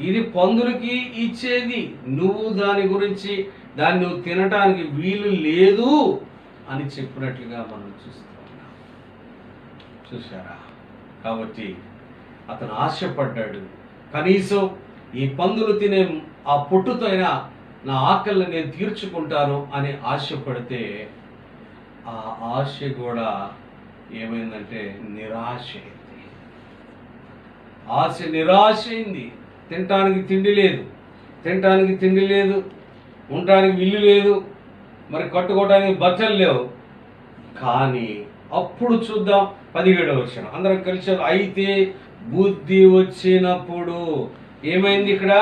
ఇది పందులకి ఇచ్చేది, నువ్వు దాని గురించి దాన్ని నువ్వు తినటానికి వీలు లేదు అని చెప్పినట్లుగా మనం చూస్తూ ఉన్నాం. చూసారా, కాబట్టి అతను ఆశపడ్డాడు, కనీసం ఈ పందులు తినే ఆ పొట్టుతో అయినా నా ఆకలిని నేను తీర్చుకుంటాను అని ఆశపడితే ఆ ఆశ కూడా ఏమైందంటే నిరాశ అయింది. ఆశ నిరాశ అయింది. తినటానికి తిండి లేదు, ఉండటానికి ఇల్లు లేదు, మరి కట్టుకోవడానికి బట్టలు లేవు. కానీ అప్పుడు చూద్దాం 17వ వచనం, అందరం కలిసి, అయితే బుద్ధి వచ్చినప్పుడు ఏమైంది ఇక్కడ?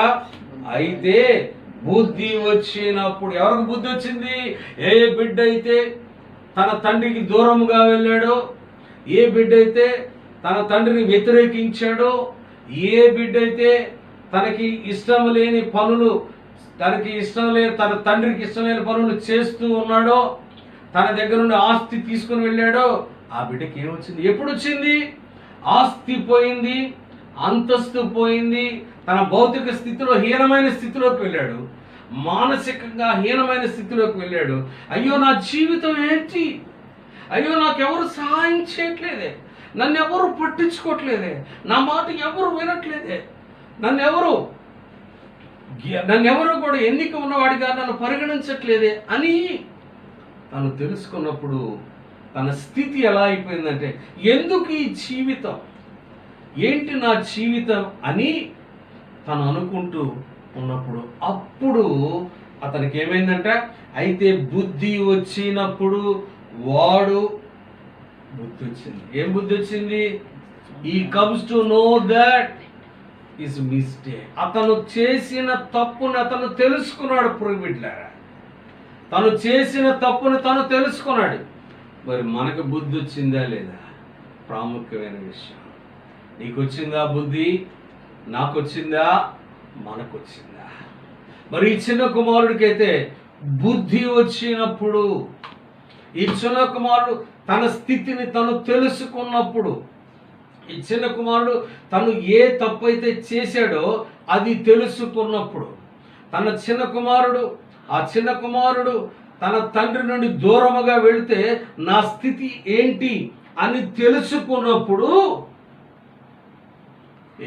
అయితే బుద్ధి వచ్చినప్పుడు. ఎవరికి బుద్ధి వచ్చింది? ఏ బిడ్డ అయితే తన తండ్రికి దూరంగా వెళ్ళాడో, ఏ బిడ్డ అయితే తన తండ్రిని వ్యతిరేకించాడో, ఏ బిడ్డ అయితే తనకి ఇష్టం లేని పనులు, తన తండ్రికి ఇష్టం లేని పనులు చేస్తూ ఉన్నాడో, తన దగ్గర నుండి ఆస్తి తీసుకుని వెళ్ళాడో, ఆ బిడ్డకి ఏమొచ్చింది? ఎప్పుడు వచ్చింది? ఆస్తి పోయింది, అంతస్తు పోయింది, తన భౌతిక స్థితిలో హీనమైన స్థితిలోకి వెళ్ళాడు, మానసికంగా హీనమైన స్థితిలోకి వెళ్ళాడు. అయ్యో నా జీవితం ఏంటి, అయ్యో నాకెవరు సహాయం చేయట్లేదే, నన్ను ఎవరు పట్టించుకోవట్లేదే, నా మాట ఎవరు వినట్లేదే, నన్నెవరు కూడా ఎన్నిక ఉన్నవాడిగా నన్ను పరిగణించట్లేదే అని తను తెలుసుకున్నప్పుడు తన స్థితి ఎలా అయిపోయిందంటే, ఎందుకు ఈ జీవితం, ఏంటి నా జీవితం అని తను అనుకుంటూ ఉన్నప్పుడు అప్పుడు అతనికి ఏమైందంట? అయితే బుద్ధి వచ్చినప్పుడు బుద్ధి వచ్చింది. ఏం బుద్ధి వచ్చింది? He comes to know that is mistake. అతను చేసిన తప్పును అతను తెలుసుకున్నాడు. పురుగుబిడ్లారా, తను చేసిన తప్పును తను తెలుసుకున్నాడు. మరి మనకు బుద్ధి వచ్చిందా లేదా? ప్రాముఖ్యమైన విషయం. నీకు వచ్చిందా బుద్ధి? నాకు వచ్చిందా? మనకు వచ్చిందా? మరి ఈ చిన్న కుమారుడికైతే బుద్ధి వచ్చినప్పుడు, ఈ చిన్న కుమారుడు తన స్థితిని తను తెలుసుకున్నప్పుడు, ఈ చిన్న కుమారుడు తను ఏ తప్పు అయితే చేశాడో అది తెలుసుకున్నప్పుడు, ఆ చిన్న కుమారుడు తన తండ్రి నుండి దూరముగా వెళితే నా స్థితి ఏంటి అని తెలుసుకున్నప్పుడు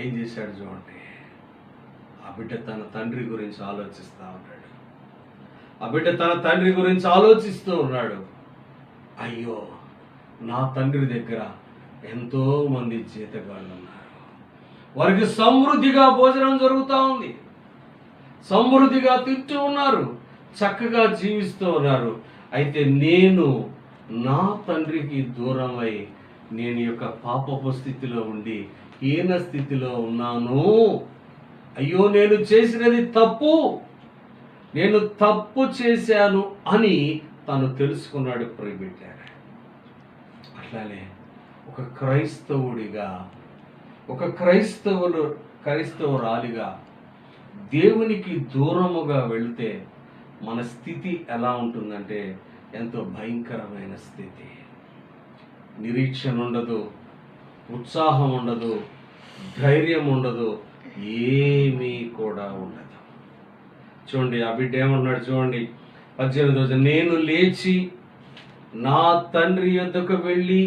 ఏం చేశాడు చూడండి. ఆ బిడ్డ తన తండ్రి గురించి ఆలోచిస్తూ ఉన్నాడు. అయ్యో, నా తండ్రి దగ్గర ఎంతో మంది జీతగాళ్ళు ఉన్నారు, వారికి సమృద్ధిగా భోజనం జరుగుతూ ఉంది, సమృద్ధిగా తింటూ ఉన్నారు, చక్కగా జీవిస్తూ ఉన్నారు. అయితే నేను నా తండ్రికి దూరమై నేను యొక్క పాపపు స్థితిలో ఉండి హీన స్థితిలో ఉన్నాను. అయ్యో, నేను చేసినది తప్పు, నేను తప్పు చేశాను అని తను తెలుసుకున్నాడు ప్రియబిడ్డారా. అట్లానే ఒక క్రైస్తవుడిగా, ఒక క్రైస్తవురాలిగా దేవునికి దూరముగా వెళ్తే మన స్థితి ఎలా ఉంటుందంటే ఎంతో భయంకరమైన స్థితి. నిరీక్షణ ఉండదు, ఉత్సాహం ఉండదు, ధైర్యం ఉండదు, ఏమీ కూడా ఉండదు. చూడండి ఆ బిడ్డ ఏమన్నాడు చూడండి, 18 నేను లేచి నా తండ్రి యొద్దకు వెళ్ళి,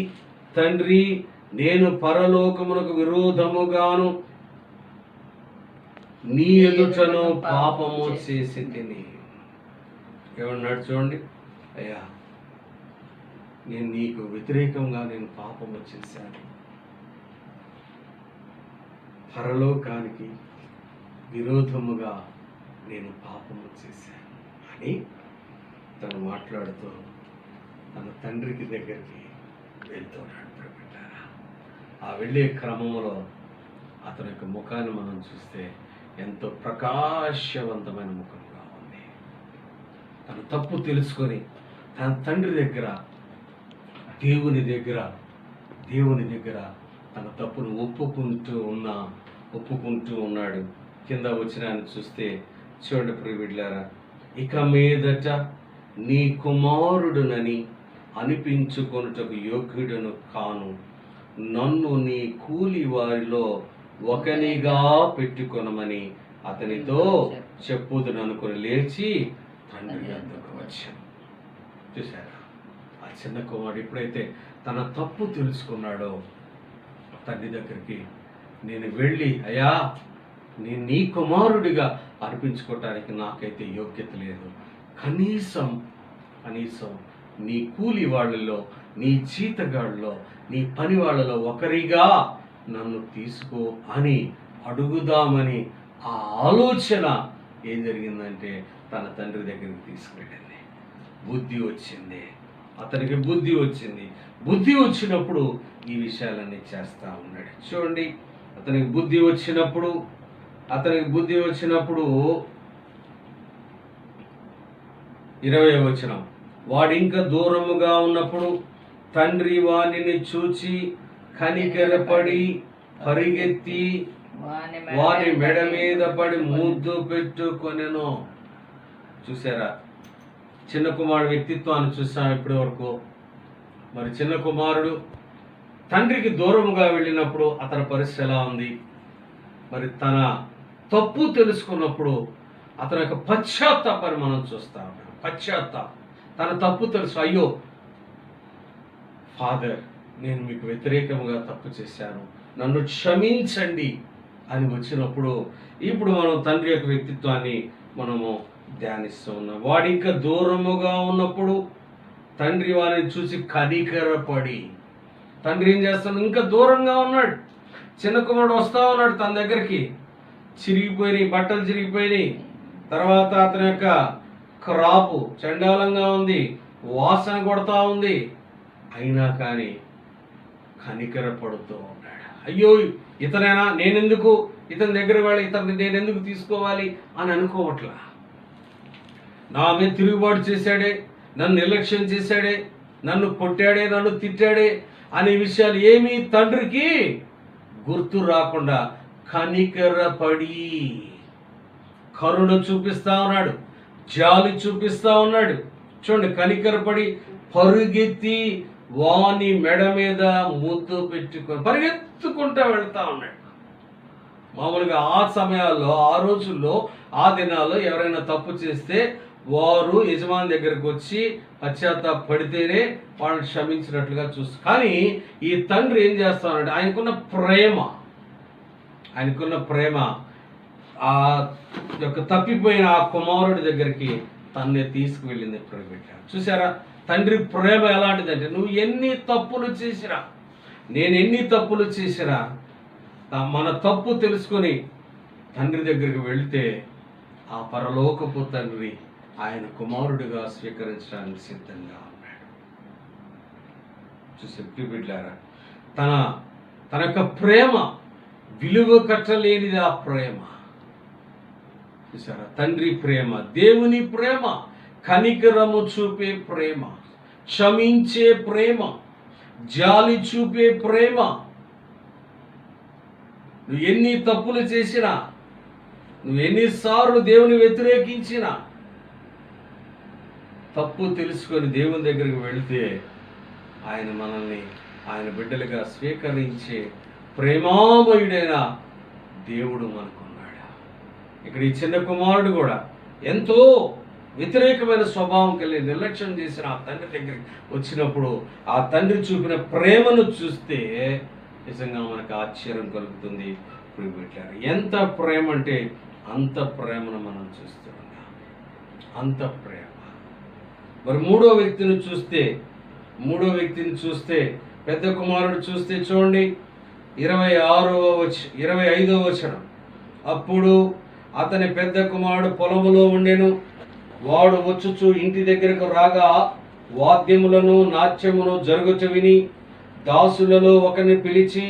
తండ్రి, నేను పరలోకమునకు విరోధముగాను నీ ఎదుటను పాపము చేసి తిని. ఏమన్నాడు చూడండి, అయ్యా, నేను నీకు వ్యతిరేకంగా నేను పాపము చేశాను, పరలోకానికి విరోధముగా నేను పాపము చేశాను అని తను మాట్లాడుతూ తన తండ్రికి దగ్గరికి వెళ్తున్నాడు. ప్రియబిడ్డారా, ఆ వెళ్ళే క్రమంలో అతని యొక్క ముఖాన్ని మనం చూస్తే ఎంతో ప్రకాశవంతమైన ముఖంగా ఉంది. తన తప్పు తెలుసుకొని తన తండ్రి దగ్గర, దేవుని దగ్గర తన తప్పును ఒప్పుకుంటూ ఉన్నాడు. కింద వచ్చినాన్ని చూస్తే చూడండి ప్రియబిడ్డలారా, ఇక మీదట నీ కుమారుడునని అనిపించుకొనుటకు యోగ్యుడను కాను, నన్ను నీ కూలి వారిలో ఒకనిగా పెట్టుకొనమని అతనితో చెప్పుదును అనుకుని లేచి తండ్రి వద్దకు వచ్చాను. చూశారా, ఆ చిన్న కుమారుడు ఎప్పుడైతే తన తప్పు తెలుసుకున్నాడో తండ్రి దగ్గరికి నేను వెళ్ళి, అయ్యా, నేను నీ కుమారుడిగా అర్పించుకోవటానికి నాకైతే యోగ్యత లేదు, కనీసం నీ కూలి వాళ్ళలో, నీ జీతగాళ్ళలో, నీ పని వాళ్ళలో ఒకరిగా నన్ను తీసుకో అని అడుగుదామని ఆ ఆలోచన ఏం జరిగిందంటే తన తండ్రి దగ్గరికి తీసుకెళ్ళింది. బుద్ధి వచ్చింది, అతనికి బుద్ధి వచ్చింది. బుద్ధి వచ్చినప్పుడు ఈ విషయాలన్నీ చేస్తూ ఉన్నాడు. చూడండి, అతనికి బుద్ధి వచ్చినప్పుడు 20వ వచనం, వాడింకా దూరముగా ఉన్నప్పుడు తండ్రి వానిని చూచి కనికరపడి పరిగెత్తి వాని మెడ మీద పడి ముద్దు పెట్టుకొనెను. చూసారా, చిన్న కుమారుడు వ్యక్తిత్వాన్ని చూసాం ఇప్పటి వరకు. మరి చిన్న కుమారుడు తండ్రికి దూరముగా వెళ్ళినప్పుడు అతని పరిస్థితి ఎలా ఉంది? మరి తన తప్పు తెలుసుకున్నప్పుడు అతని యొక్క పశ్చాత్తాపాన్ని మనం చూస్తా ఉన్నాం. పశ్చాత్తాపం, తన తప్పు తెలుసు, అయ్యో ఫాదర్, నేను మీకు వ్యతిరేకంగా తప్పు చేశాను, నన్ను క్షమించండి అని వచ్చినప్పుడు ఇప్పుడు మనం తండ్రి యొక్క వ్యక్తిత్వాన్ని మనము ధ్యానిస్తూ ఉన్నాం. వాడు ఇంకా దూరముగా ఉన్నప్పుడు తండ్రి వారిని చూసి కనికరపడి, తండ్రి ఏం చేస్తాడు, ఇంకా దూరంగా ఉన్నాడు. చిన్న కుమారుడు వస్తా ఉన్నాడు తన దగ్గరికి, చిరిగిపోయినాయి బట్టలు, చిరిగిపోయినాయి. తర్వాత అతని యొక్క క్రాపు చండాలంగా ఉంది, వాసన కొడతా ఉంది. అయినా కానీ కనికర పడుతూ ఉన్నాడు. అయ్యో, ఇతనేనా, నేనెందుకు ఇతని దగ్గర వెళ్ళి ఇతన్ని నేనెందుకు తీసుకోవాలి అని అనుకోవట్లా. నా మీద తిరుగుబాటు చేశాడే, నన్ను నిర్లక్ష్యం చేశాడే, నన్ను కొట్టాడే, నన్ను తిట్టాడే అనే విషయాలు ఏమీ తండ్రికి గుర్తు రాకుండా కనికరపడి కరుణ చూపిస్తా ఉన్నాడు, జాలి చూపిస్తా ఉన్నాడు. చూడండి, కనికరపడి పరుగెత్తి వాని మెడ మీద ముద్దు పెట్టుకొని పరిగెత్తుకుంటా వెళ్తా ఉన్నాడు. మామూలుగా ఆ సమయాల్లో, ఆ రోజుల్లో, ఆ దినాల్లో ఎవరైనా తప్పు చేస్తే వారు యజమాని దగ్గరకు వచ్చి పశ్చాత్తాపడితేనే వాళ్ళని క్షమించినట్లుగా చూస్తారు. కానీ ఈ తండ్రి ఏం చేస్తానంటే ఆయనకున్న ప్రేమ ఆ యొక్క తప్పిపోయిన ఆ కుమారుడి దగ్గరికి తన్నే తీసుకువెళ్ళింది ప్రియబిడ్డ. చూసారా, తండ్రి ప్రేమ ఎలాంటిదంటే, నువ్వు ఎన్ని తప్పులు చేసినా, నేను ఎన్ని తప్పులు చేసినా, మన తప్పు తెలుసుకొని తండ్రి దగ్గరికి వెళ్తే ఆ పరలోకపు తండ్రి ఆయన కుమారుడిగా స్వీకరించడానికి సిద్ధంగా ఉన్నాడు. చూసి బిడ్డారా, తన యొక్క ప్రేమ విలువ కట్టలేనిది. ఆ ప్రేమ చూసారా, తండ్రి ప్రేమ, దేవుని ప్రేమ, కనికరము చూపే ప్రేమ, క్షమించే ప్రేమ, జాలి చూపే ప్రేమ. నువ్వు ఎన్ని తప్పులు చేసినా, నువ్వు ఎన్నిసార్లు దేవుని వ్యతిరేకించినా, తప్పు తెలుసుకొని దేవుని దగ్గరికి వెళితే ఆయన మనల్ని ఆయన బిడ్డలుగా స్వీకరించే ప్రేమామయుడైన దేవుడు మనకున్నాడు. ఇక్కడ ఈ చిన్న కుమారుడు కూడా ఎంతో వ్యతిరేకమైన స్వభావం కలిగి నిర్లక్ష్యం చేసిన ఆ తండ్రి దగ్గరికి వచ్చినప్పుడు ఆ తండ్రి చూపిన ప్రేమను చూస్తే నిజంగా మనకు ఆశ్చర్యం కలుగుతుంది. ఎంత ప్రేమ అంటే అంత ప్రేమను మనం చూస్తూ ఉన్నాం, అంత ప్రేమ. మరి మూడో వ్యక్తిని చూస్తే పెద్ద కుమారుడు చూస్తే చూడండి 25వ వచనం. అప్పుడు అతని పెద్ద కుమారుడు పొలములో ఉండెను. వాడు వచ్చుచు ఇంటి దగ్గరకు రాగా వాద్యములను నాట్యమును జరుగుచ విని దాసులలో ఒకరిని పిలిచి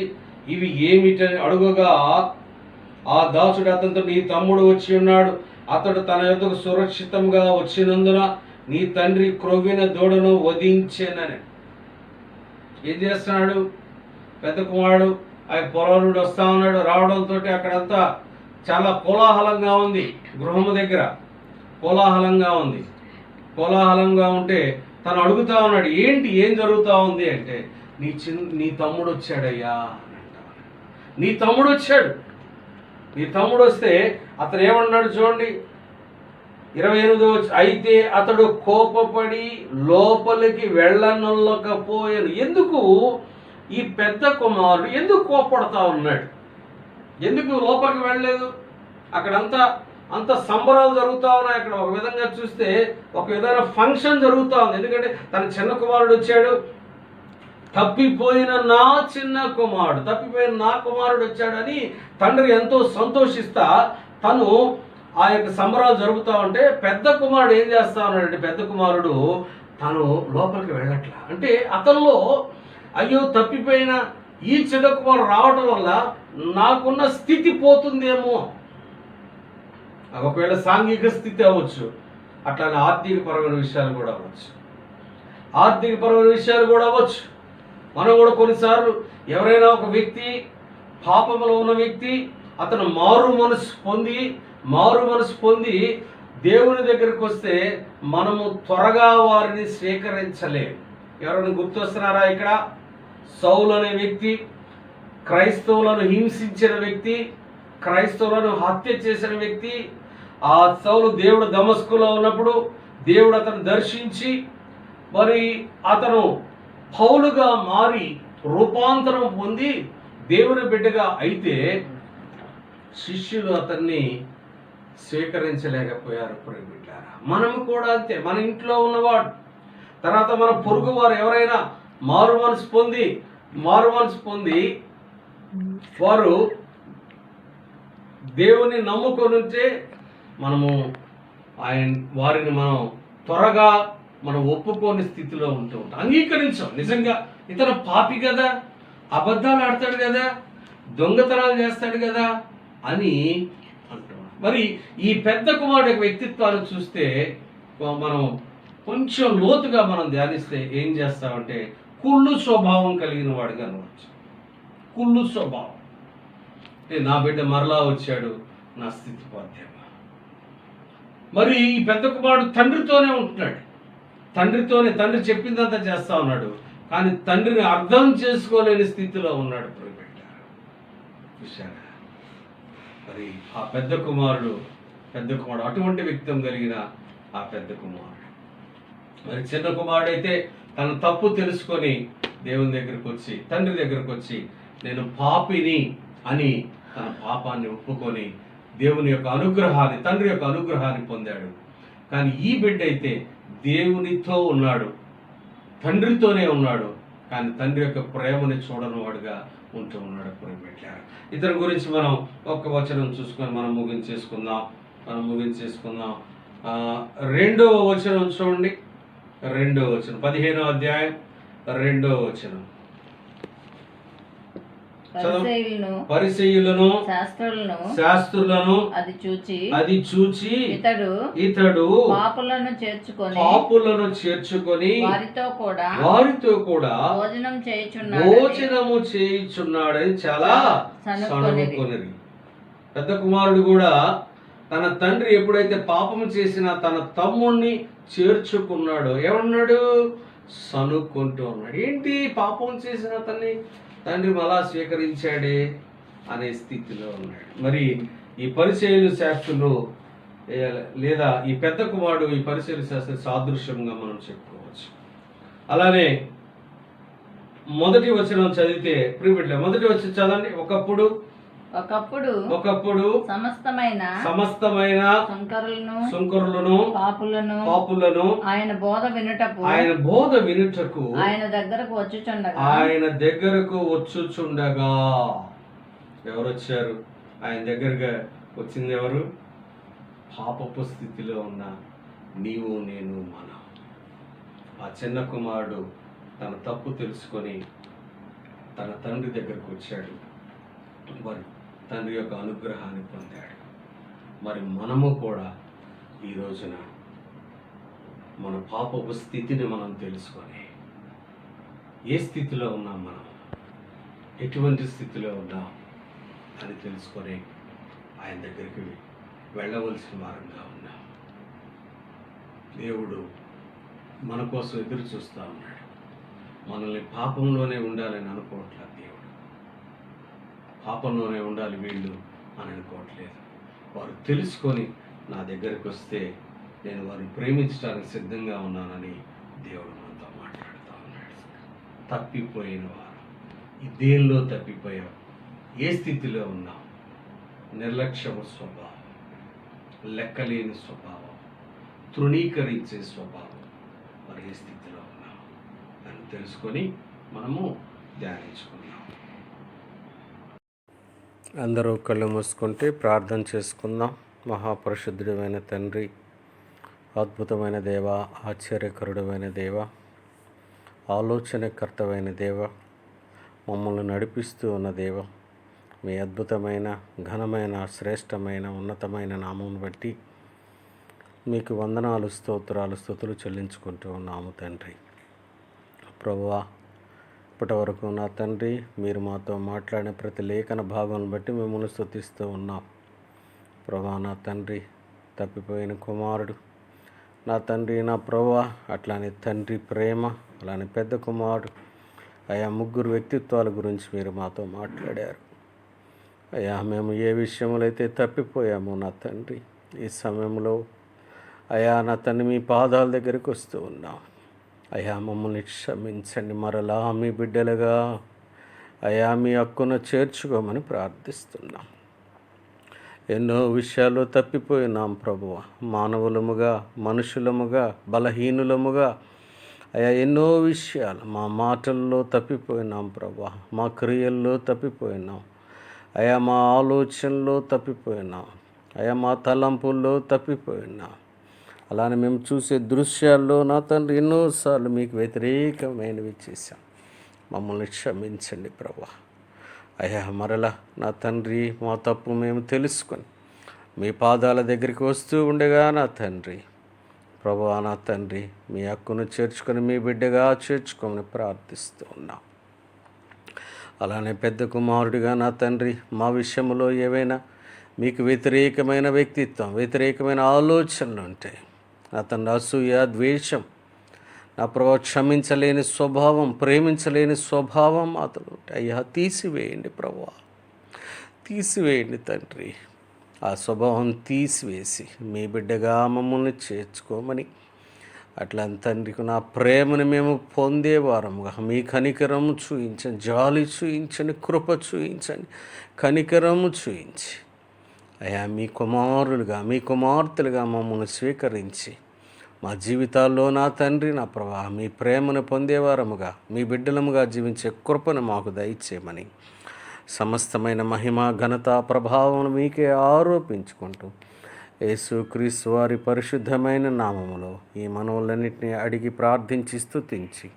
ఇవి ఏమిటని అడుగగా ఆ దాసుడు అతనితో, నీ తమ్ముడు వచ్చి ఉన్నాడు, అతడు తన యొద్దకు సురక్షితంగా వచ్చినందున నీ తండ్రి క్రొవ్విన దూడను వధించెనని. ఏం చేస్తున్నాడు పెద్ద కుమారుడు? ఆ పొలం నుండి వస్తా ఉన్నాడు. రావడంతో అక్కడంతా చాలా కోలాహలంగా ఉంది. గృహము దగ్గర కోలాహలంగా ఉంది. కోలాహలంగా ఉంటే తను అడుగుతా ఉన్నాడు, ఏం జరుగుతూ ఉంది అంటే, నీ తమ్ముడు వచ్చాడయ్యా అని అంటాడు. నీ తమ్ముడు వచ్చాడు. నీ తమ్ముడు వస్తే అతను ఏమన్నాడు చూడండి 28వ. అయితే అతడు కోపపడి లోపలికి వెళ్ళనొల్లకపోయాను. ఎందుకు ఈ పెద్ద కుమారుడు ఎందుకు కోపపడతా ఉన్నాడు? ఎందుకు లోపలికి వెళ్ళలేదు? అక్కడంతా అంత సంబరాలు జరుగుతూ ఉన్నాయి. అక్కడ ఒక విధంగా చూస్తే ఒక విధమైన ఫంక్షన్ జరుగుతూ ఉంది. ఎందుకంటే తన చిన్న కుమారుడు వచ్చాడు, తప్పిపోయిన నా కుమారుడు వచ్చాడని తండ్రి ఎంతో సంతోషిస్తా తను ఆ యొక్క సంబరాలు జరుపుతా ఉంటే పెద్ద కుమారుడు ఏం చేస్తా ఉన్నాడంటే, పెద్ద కుమారుడు తను లోపలికి వెళ్ళట్లా. అంటే అతనిలో అయ్యో తప్పిపోయిన ఈ చిన్న కుమారుడు రావడం వల్ల నాకున్న స్థితి పోతుందేమో. ఒకవేళ సాంఘిక స్థితి అవ్వచ్చు, అట్లానే ఆర్థికపరమైన విషయాలు కూడా అవ్వచ్చు. మనం కూడా కొన్నిసార్లు ఎవరైనా ఒక వ్యక్తి పాపంలో ఉన్న వ్యక్తి అతను మారు మనసు పొంది దేవుని దగ్గరికి వస్తే మనము త్వరగా వారిని స్వీకరించలేము. ఎవరైనా గుర్తొస్తున్నారా? ఇక్కడ సౌలు అనే వ్యక్తి క్రైస్తవులను హింసించిన వ్యక్తి, క్రైస్తవులను హత్య చేసిన వ్యక్తి. ఆ సౌలు దేవుడు దమస్కులో ఉన్నప్పుడు దేవుడు అతను దర్శించి మరి అతను పౌలుగా మారి రూపాంతరం పొంది దేవుని బిడ్డగా అయితే శిష్యులు అతన్ని స్వీకరించలేకపోయారు. ప్రియబిడ్డారా, మనము కూడా అంతే. మన ఇంట్లో ఉన్నవాడు, తర్వాత మన పొరుగు వారు ఎవరైనా మారు మనసు పొంది వారు దేవుని నమ్ముకొని ఉంటే వారిని మనం త్వరగా ఒప్పుకోని స్థితిలో ఉంటూ ఉంటాం, అంగీకరించాం. నిజంగా ఇతను పాపి కదా, అబద్ధాలు ఆడతాడు కదా, దొంగతనాలు చేస్తాడు కదా అని అంటున్నాం. మరి ఈ పెద్ద కుమారుడు యొక్క వ్యక్తిత్వాన్ని చూస్తే మనం కొంచెం లోతుగా మనం ధ్యానిస్తే ఏం చేస్తామంటే కుళ్ళు స్వభావం కలిగిన వాడుగా అనవచ్చు. కుళ్ళు స్వభావం అంటే నా బిడ్డ మరలా వచ్చాడు, నా స్థితి పాద్యం. మరి ఈ పెద్ద కుమారుడు తండ్రితోనే ఉంటున్నాడు. తండ్రి చెప్పిందంతా చేస్తా ఉన్నాడు, కానీ తండ్రిని అర్థం చేసుకోలేని స్థితిలో ఉన్నాడు. చూశారా? మరి ఆ పెద్ద కుమారుడు అటువంటి వ్యక్తిత్వం కలిగిన ఆ పెద్ద కుమారుడు. మరి చిన్న కుమారుడు అయితే తన తప్పు తెలుసుకొని దేవుని దగ్గరకు వచ్చి, తండ్రి దగ్గరకు వచ్చి, నేను పాపిని అని తన పాపాన్ని ఒప్పుకొని దేవుని యొక్క అనుగ్రహాన్ని, తండ్రి యొక్క అనుగ్రహాన్ని పొందాడు. కానీ ఈ బిడ్డ అయితే దేవునితో ఉన్నాడు, తండ్రితోనే ఉన్నాడు, కానీ తండ్రి యొక్క ప్రేమని చూడని వాడుగా ఉంటూ ఉన్నాడు. ఇతని గురించి మనం ఒక్క వచనం చూసుకొని మనం ముగించేసుకుందాం. మనం ముగించేసుకుందాం. 2వ వచనం చూడండి. 2వ వచనం 15వ అధ్యాయం 2వ వచనం. పరిసయ్యులను శాస్త్రులను అది చూచి ఇతడు పాపులను చేర్చుకొని వారితో కూడా భోజనము చేయుచున్నాడని చాలా సణుకొనిరి. పెద్ద కుమారుడు కూడా తన తండ్రి ఎప్పుడైతే పాపము చేసినా తన తమ్ముణ్ణి చేర్చుకున్నాడో ఏమన్నాడు? సనుక్కుంటూ ఉన్నాడు. ఏంటి, పాపం చేసిన అతన్ని తండ్రి మళ్ళా స్వీకరించాడే అనే స్థితిలో ఉన్నాడు. మరి ఈ పరిచయులు శాస్త్రులు లేదా ఈ పెద్ద కుమారుడు ఈ పరిచయులు శాస్త్ర సాదృశ్యంగా మనం చెప్పుకోవచ్చు. అలానే మొదటి వచనం చదివితే ప్రివిడ్లే మొదటి వచనం చదవండి. ఒకప్పుడు సమస్తమైన శంకరులను పాపులను ఆయన బోధ వినుటకు ఆయన దగ్గరకు వచ్చుచుండగా ఎవరు వచ్చారు? ఆయన దగ్గరగా వచ్చింది ఎవరు? పాపపు స్థితిలో ఉన్న నీవు నేను మనం. ఆ చిన్న కుమారుడు తన తప్పు తెలుసుకొని తన తండ్రి దగ్గరకు వచ్చాడు. మరి తండ్రి యొక్క అనుగ్రహాన్ని పొందాడు. మరి మనము కూడా ఈ రోజున మన పాపపు స్థితిని మనం తెలుసుకొని ఏ స్థితిలో ఉన్నాం, మనం ఎటువంటి స్థితిలో ఉన్నాం అని తెలుసుకొని ఆయన దగ్గరికి వెళ్ళవలసిన వారంగా ఉన్నాం. దేవుడు మన కోసం ఎదురు చూస్తూ ఉన్నాడు. మనల్ని పాపంలోనే ఉండాలని అనుకోవట్లేదు. దేవుడు పాపంలోనే ఉండాలి వీళ్ళు అని అనుకోవట్లేదు. వారు తెలుసుకొని నా దగ్గరికి వస్తే నేను వారిని ప్రేమించడానికి సిద్ధంగా ఉన్నానని దేవుడు మనతో మాట్లాడుతూ ఉన్నాడు. తప్పిపోయిన వారు దేనిలో తప్పిపోయాం, ఏ స్థితిలో ఉన్నాం? నిర్లక్ష్యము స్వభావం, లెక్కలేని స్వభావం, తృణీకరించే స్వభావం, మరి ఏ స్థితిలో ఉన్నాం అని తెలుసుకొని మనము ధ్యానించుకున్నాం. అందరూ కళ్ళు మూసుకుంటే ప్రార్థన చేసుకుందాం. మహాపరిశుద్ధుడైన తండ్రి, అద్భుతమైన దేవ, ఆశ్చర్యకరుడమైన దేవ, ఆలోచనకర్తమైన దేవ, మమ్మల్ని నడిపిస్తూ ఉన్న దేవ, మీ అద్భుతమైన ఘనమైన శ్రేష్టమైన ఉన్నతమైన నామమును బట్టి మీకు వందనాలు, స్తోత్రాలు, స్తుతులు చెల్లించుకుంటూ ఉన్నాము తండ్రి. ప్రభువా, ఇప్పటి వరకు నా తండ్రి మీరు మాతో మాట్లాడిన ప్రతి లేఖన భాగం బట్టి మిమ్మల్ని స్తుతిస్తూ ఉన్నాం. ప్రభువా, నా తండ్రి తప్పిపోయిన కుమారుడు, నా తండ్రి నా ప్రభువా, అట్లానే తండ్రి ప్రేమ, అలానే పెద్ద కుమారుడు, అయా ముగ్గురు వ్యక్తిత్వాల గురించి మీరు మాతో మాట్లాడారు. అయ్యా, మేము ఏ విషయంలో అయితే తప్పిపోయామో నా తండ్రి ఈ సమయంలో అయా నా తండ్రి మీ పాదాల దగ్గరికి వస్తూ ఉన్నాం. అయా మమ్మల్ని క్షమించండి, మరలా మీ బిడ్డలుగా అయా మీ హక్కును చేర్చుకోమని ప్రార్థిస్తున్నాం. ఎన్నో విషయాల్లో తప్పిపోయినాం ప్రభువ, మానవులముగా, మనుషులముగా, బలహీనులముగా అయా ఎన్నో విషయాలు మా మాటల్లో తప్పిపోయినాం ప్రభువ, మా క్రియల్లో తప్పిపోయినాం అయా, మా ఆలోచనలో తప్పిపోయినాం అయా, మా తలంపుల్లో తప్పిపోయినాం. అలానే మేము చూసే దృశ్యాల్లో నా తండ్రి ఎన్నోసార్లు మీకు వ్యతిరేకమైనవి చేశాం. మమ్మల్ని క్షమించండి ప్రభువా. అయ్యా, మరలా నా తండ్రి మా తప్పు మేము తెలుసుకొని మీ పాదాల దగ్గరికి వస్తూ ఉండగా నా తండ్రి ప్రభువా, నా తండ్రి మీ హక్కును చేర్చుకొని మీ బిడ్డగా చేర్చుకోమని ప్రార్థిస్తూ ఉన్నాం. అలానే పెద్ద కుమారుడిగా నా తండ్రి మా విషయంలో ఏవైనా మీకు వ్యతిరేకమైన వ్యక్తిత్వం, వ్యతిరేకమైన ఆలోచనలు ఉంటాయి నా తండ్రి, అసూయ, ద్వేషం, నా ప్రభు క్షమించలేని స్వభావం, ప్రేమించలేని స్వభావం అతను అయ్యా తీసివేయండి ప్రభువా, తీసివేయండి తండ్రి. ఆ స్వభావం తీసివేసి మీ బిడ్డగా మమ్మల్ని చేర్చుకోమని, అట్లా తండ్రికి నా ప్రేమను మేము పొందేవారముగా మీ కనికరము చూయించండి, జాలి చూయించండి, కృప చూయించండి, కనికరము చూయించి అయ్యా మీ కుమారులుగా, మీ కుమార్తెలుగా మమ్మల్ని స్వీకరించి మా జీవితాల్లో నా తండ్రి నా ప్రభా మీ ప్రేమను పొందేవారముగా, మీ బిడ్డలముగా జీవించే కృపను మాకు దయచేయమని, సమస్తమైన మహిమ, ఘనత, ప్రభావం మీకే ఆరోపించుకుంటూ యేసుక్రీస్తు వారి పరిశుద్ధమైన నామములో ఈ మనవులన్నింటినీ అడిగి ప్రార్థించి స్తుతించి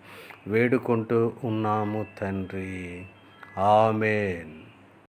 వేడుకుంటూ ఉన్నాము తండ్రి. ఆమేన్.